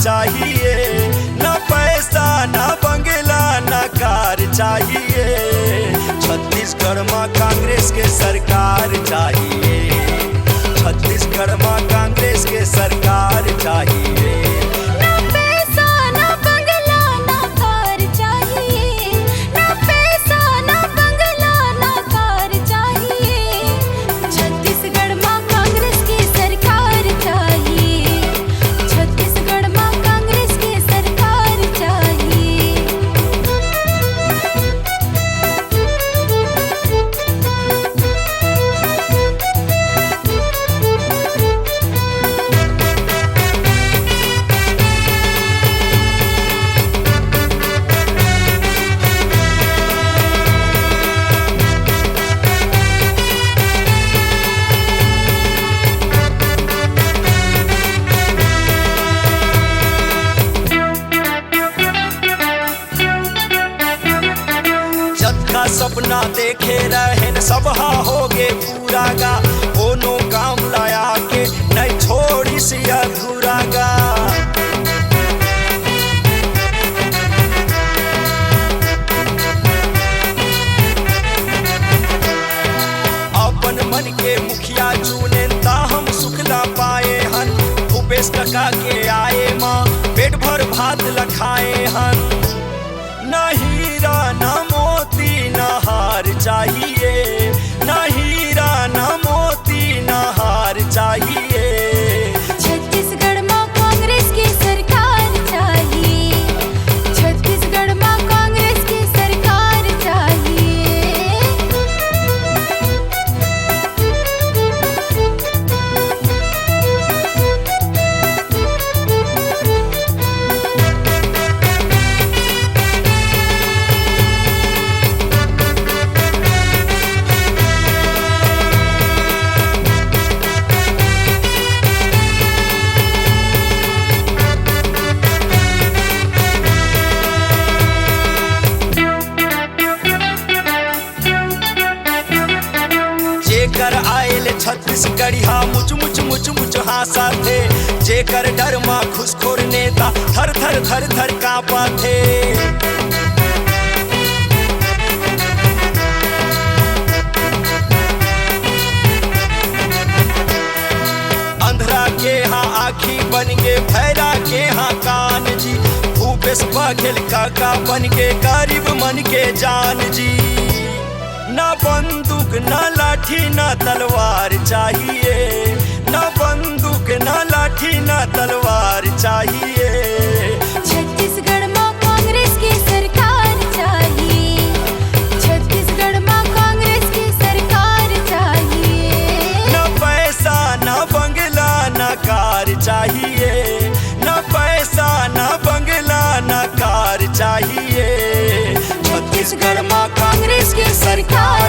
चाहिए, ना पैसा ना बंगला ना कार चाहिए। छत्तीसगढ़ में कांग्रेस के सरकार चाहिए, छत्तीसगढ़ में कांग्रेस के सरकार चाहिए। ना पैसा ना बंगला ना कार चाहिए, ना पैसा ना बंगला ना कार चाहिए। छत्तीसगढ़ में कांग्रेस की सरकार चाहिए, छत्तीसगढ़ में कांग्रेस की सरकार चाहिए। जतका सपना देखे रहन सब हो गे पूरा गा, कोनो काम लाया के नहीं छोड़ी सी अधूरा गा। अपन मन के मुखिया चुने ता हम सुख ना पाए हन, भूपेश काका के आए माँ पेट भर भात लखाए हन। ना हीरा ना मोती ना हार चाहिए, ना हीरा ना मोती ना हार चाहिए। छत्तीसगढ़ में कांग्रेस की सरकार चाहिए, छत्तीसगढ़ में कांग्रेस की सरकार चाहिए। जेकर आयल छत्तीसगढ़िया मुच मुच मुच मुच हासा थे, जेकर डर माँ घुसखोर नेता थर थर थर थर कांपा थे। अंधरा के हाँ आखी बन गे, भैरा के हाँ कान जी, भूपेश बघेल काका बन गे गरीब मन के जान जी। ना बंदूक ना लाठी ना तलवार चाहिए, ना बंदूक ना लाठी ना तलवार चाहिए। छत्तीसगढ़ में कांग्रेस की सरकार चाहिए, छत्तीसगढ़ में कांग्रेस की सरकार चाहिए। ना पैसा ना बंगला ना कार चाहिए, ना पैसा ना बंगला ना कार चाहिए। छत्तीसगढ़ में कांग्रेस की सरकार